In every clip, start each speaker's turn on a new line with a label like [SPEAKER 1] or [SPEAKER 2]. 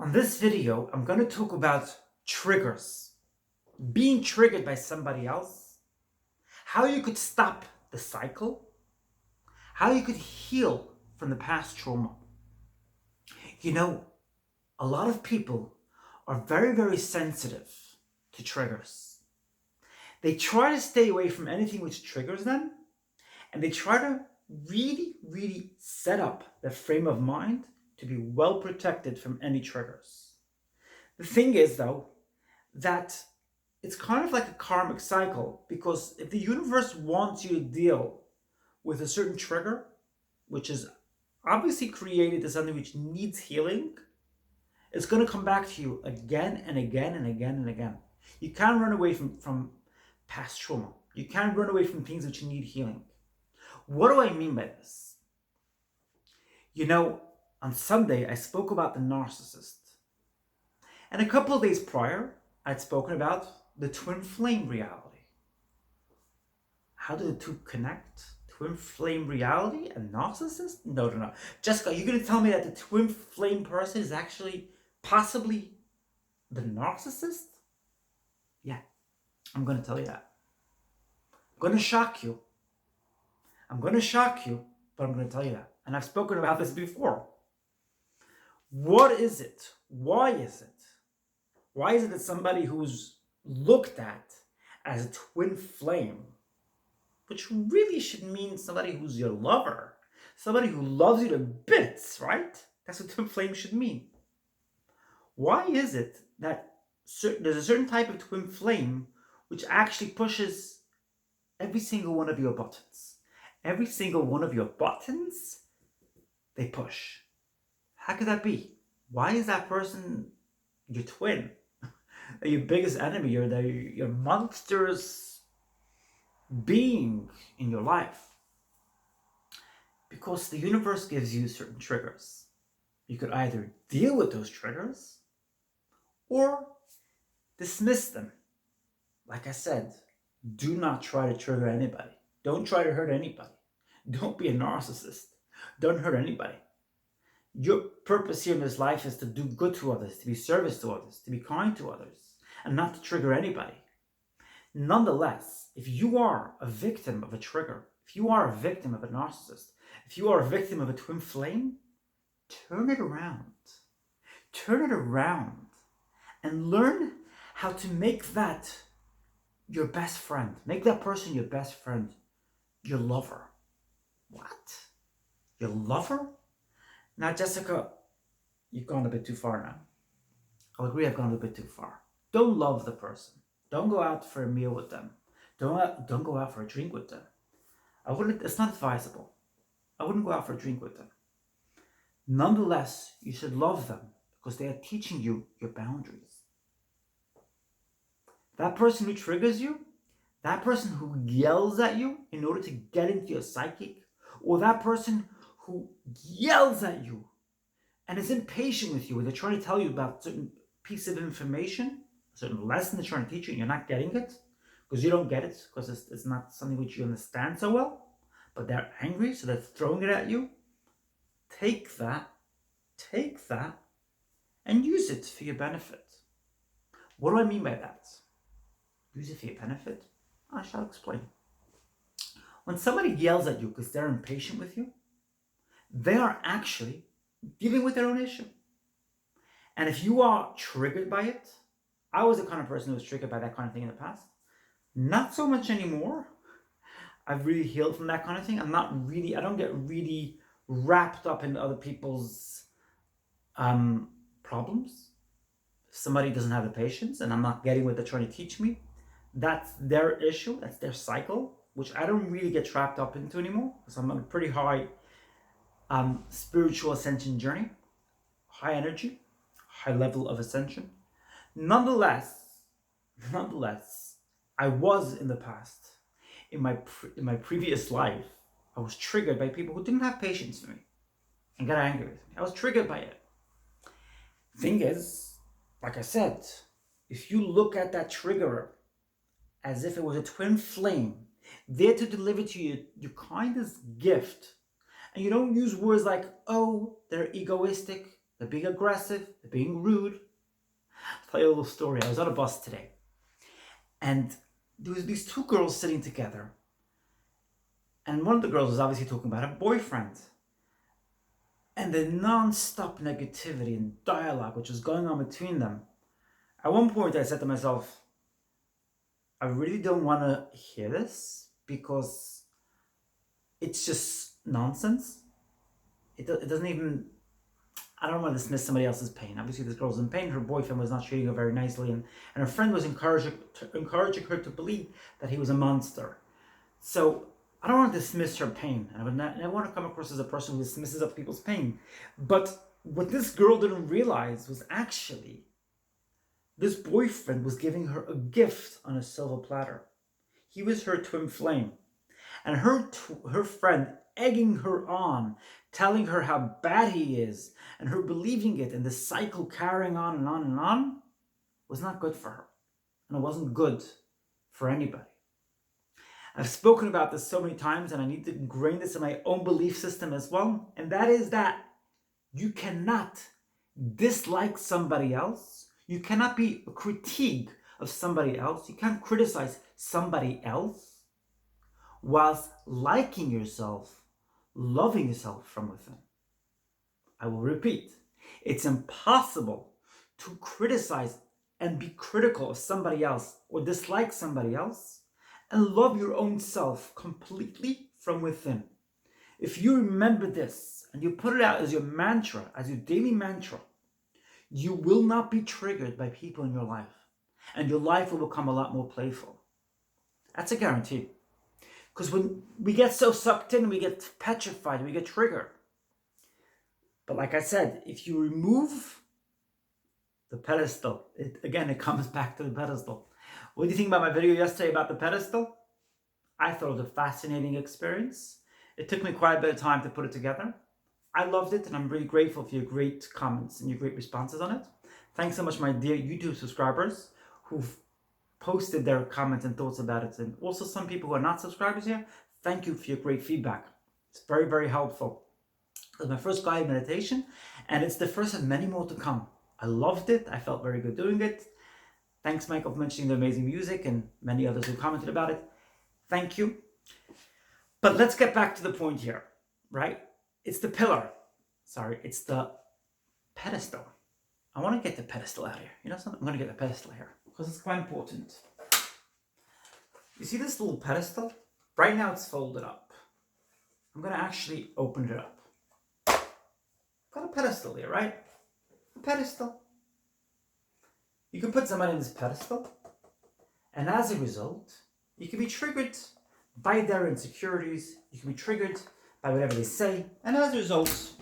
[SPEAKER 1] On this video, I'm going to talk about triggers, being triggered by somebody else, how you could stop the cycle, how you could heal from the past trauma. You know, a lot of people are very, very sensitive to triggers. They try to stay away from anything which triggers them, and they try to really, really set up their frame of mind to be well protected from any triggers. The thing is, though, that it's kind of like a karmic cycle, because if the universe wants you to deal with a certain trigger, which is obviously created as something which needs healing, it's going to come back to you again and again and again and again. You can't run away from past trauma. You can't run away from things which need healing. What do I mean by this? You know, on Sunday, I spoke about the narcissist. And a couple of days prior, I'd spoken about the twin flame reality. How do the two connect? Twin flame reality and narcissist? No. Jessica, you're going to tell me that the twin flame person is actually possibly the narcissist? Yeah, I'm going to tell you that. I'm going to shock you. But I'm going to tell you that. And I've spoken about this before. What is it? Why is it? Why is it that somebody who's looked at as a twin flame, which really should mean somebody who's your lover, somebody who loves you to bits, right? That's what twin flame should mean. Why is it that there's a certain type of twin flame which actually pushes every single one of your buttons? Every single one of your buttons, they push. How could that be? Why is that person your twin? Your biggest enemy, your monstrous being in your life? Because the universe gives you certain triggers. You could either deal with those triggers or dismiss them. Like I said, do not try to trigger anybody. Don't try to hurt anybody. Don't be a narcissist. Don't hurt anybody. Your purpose here in this life is to do good to others, to be service to others, to be kind to others, and not to trigger anybody. Nonetheless, if you are a victim of a trigger, if you are a victim of a narcissist, if you are a victim of a twin flame, turn it around. Turn it around and learn how to make that your best friend. Make that person your best friend, your lover. What? Your lover? Now, Jessica, you've gone a bit too far now. I'll agree I've gone a bit too far. Don't love the person. Don't go out for a meal with them. Don't go out for a drink with them. It's not advisable. I wouldn't go out for a drink with them. Nonetheless, you should love them because they are teaching you your boundaries. That person who triggers you, that person who yells at you in order to get into your psychic, or that person who yells at you and is impatient with you, and they're trying to tell you about a certain piece of information, a certain lesson they're trying to teach you, and you're not getting it because you don't get it, because it's not something which you understand so well, but they're angry, so they're throwing it at you. Take that, and use it for your benefit. What do I mean by that? Use it for your benefit? I shall explain. When somebody yells at you because they're impatient with you, they are actually dealing with their own issue. And if you are triggered by it, I was the kind of person who was triggered by that kind of thing in the past. Not so much anymore. I've really healed from that kind of thing. I don't get really wrapped up in other people's problems. If somebody doesn't have the patience and I'm not getting what they're trying to teach me, that's their issue, that's their cycle, which I don't really get trapped up into anymore because I'm on a pretty high spiritual ascension journey, high energy, high level of ascension. Nonetheless, I was in the past, in my previous life, I was triggered by people who didn't have patience for me and got angry with me. I was triggered by it. Thing is, like I said, if you look at that triggerer as if it was a twin flame there to deliver to you your kindest gift, and you don't use words like, oh, they're egoistic, they're being aggressive, they're being rude. I'll tell you a little story. I was on a bus today, and there was these two girls sitting together, and one of the girls was obviously talking about her boyfriend. And the non-stop negativity and dialogue which was going on between them. At one point I said to myself, I really don't want to hear this because it's just nonsense. It doesn't even, I don't want to dismiss somebody else's pain. Obviously this girl's in pain, her boyfriend was not treating her very nicely, and her friend was encouraging her to believe that he was a monster. So I don't want to dismiss her pain, and I never want to come across as a person who dismisses other people's pain. But what this girl didn't realize was actually this boyfriend was giving her a gift on a silver platter. He was her twin flame. And her friend egging her on, telling her how bad he is, and her believing it, and the cycle carrying on and on and on, was not good for her. And it wasn't good for anybody. I've spoken about this so many times, and I need to ingrain this in my own belief system as well. And that is that you cannot dislike somebody else. You cannot be a critique of somebody else. You can't criticize somebody else whilst liking yourself, loving yourself from within. I will repeat. It's impossible to criticize and be critical of somebody else or dislike somebody else and love your own self completely from within. If you remember this and you put it out as your mantra, as your daily mantra, you will not be triggered by people in your life, and your life will become a lot more playful. That's a guarantee. Because when we get so sucked in, we get petrified, we get triggered. But like I said, if you remove the pedestal, it comes back to the pedestal. What do you think about my video yesterday about the pedestal? I thought it was a fascinating experience. It took me quite a bit of time to put it together. I loved it, and I'm really grateful for your great comments and your great responses on it. Thanks so much, my dear YouTube subscribers who've posted their comments and thoughts about it. And also some people who are not subscribers here, thank you for your great feedback. It's very, very helpful. It was my first guided meditation, and it's the first of many more to come. I loved it. I felt very good doing it. Thanks, Michael, for mentioning the amazing music, and many others who commented about it. Thank you. But let's get back to the point here, right? It's the pillar. It's the pedestal. I want to get the pedestal out here. You know something? I'm going to get the pedestal here because it's quite important. You see this little pedestal? Right now it's folded up. I'm going to actually open it up. Got a pedestal here, right? A pedestal. You can put somebody in this pedestal, and as a result, you can be triggered by their insecurities. You can be triggered by whatever they say, and as a result,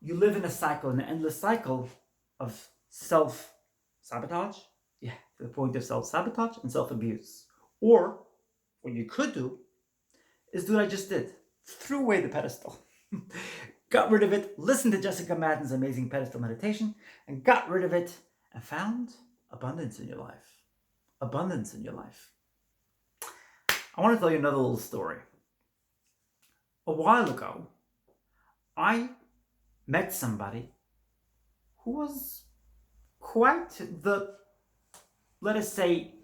[SPEAKER 1] you live in a cycle, an endless cycle of self-sabotage, to the point of self-sabotage and self-abuse. Or, what you could do is do what I just did. Threw away the pedestal. Got rid of it, listened to Jessica Madden's amazing pedestal meditation, and got rid of it, and found abundance in your life. Abundance in your life. I want to tell you another little story. A while ago, I met somebody who was quite the, let us say,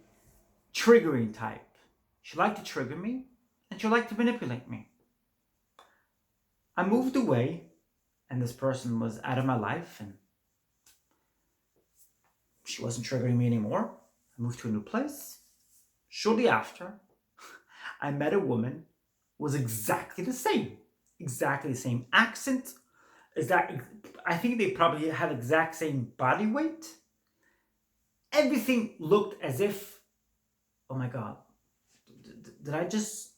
[SPEAKER 1] triggering type. She liked to trigger me, and she liked to manipulate me. I moved away, and this person was out of my life, and she wasn't triggering me anymore. I moved to a new place. Shortly after, I met a woman who was exactly the same. Exactly the same accent. I think they probably have exact same body weight. Everything looked as if, oh my God, did I just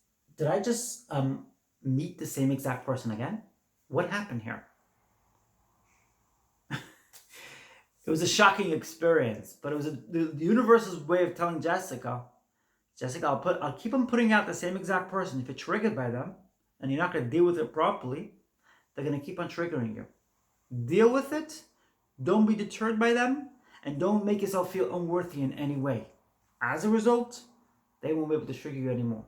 [SPEAKER 1] meet the same exact person again? What happened here? It was a shocking experience, but it was the universe's way of telling Jessica, I'll keep on putting out the same exact person. If you're triggered by them and you're not going to deal with it properly, they're going to keep on triggering you. Deal with it. Don't be deterred by them, and don't make yourself feel unworthy in any way. As a result, they won't be able to trigger you anymore.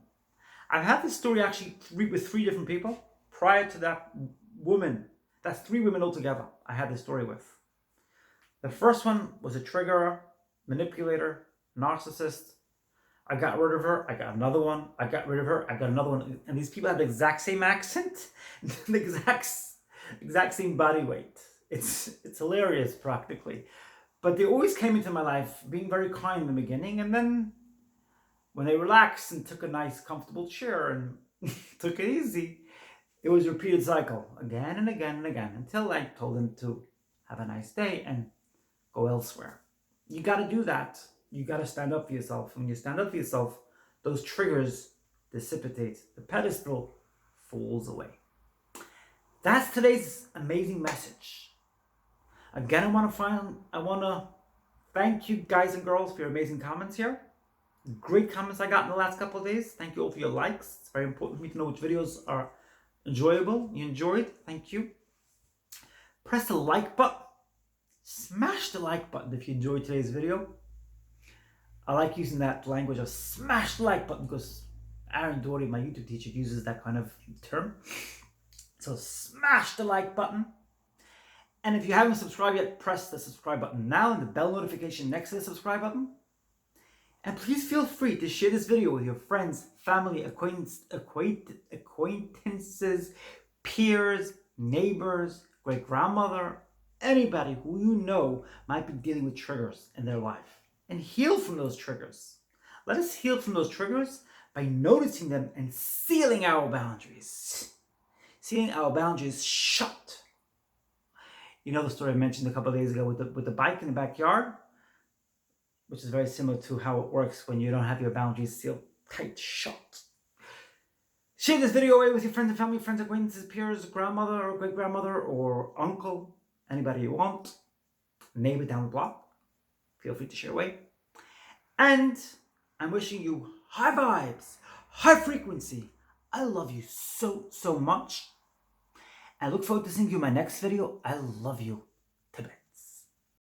[SPEAKER 1] I've had this story actually with 3 different people prior to that woman. That's 3 women altogether. I had this story with. The first one was a triggerer, manipulator, narcissist. I got rid of her. I got another one. I got rid of her. I got another one. And these people have the exact same accent, the exact same body weight. It's hilarious practically. But they always came into my life being very kind in the beginning, and then when they relaxed and took a nice comfortable chair and took it easy, it was a repeated cycle again and again and again until I told them to have a nice day and go elsewhere. You got to do that. You got to stand up for yourself. When you stand up for yourself, those triggers dissipate. The pedestal falls away. That's today's amazing message. Again, I want to thank you guys and girls for your amazing comments here. Great comments I got in the last couple of days. Thank you all for your likes. It's very important for me to know which videos are enjoyable. You enjoyed. Thank you. Press the like button. Smash the like button if you enjoyed today's video. I like using that language of smash the like button because Aaron Doherty, my YouTube teacher, uses that kind of term. So smash the like button. And if you haven't subscribed yet, press the subscribe button now and the bell notification next to the subscribe button. And please feel free to share this video with your friends, family, acquaintances, peers, neighbors, great-grandmother, anybody who you know might be dealing with triggers in their life. And heal from those triggers. Let us heal from those triggers by noticing them and sealing our boundaries. Sealing our boundaries shut. You know the story I mentioned a couple of days ago with the bike in the backyard, which is very similar to how it works when you don't have your boundaries sealed tight shut. Share this video away with your friends and family, friends, acquaintances, peers, grandmother or great-grandmother or uncle, anybody you want, neighbor down the block. Feel free to share away. And I'm wishing you high vibes, high frequency. I love you so much. I look forward to seeing you in my next video. I love you.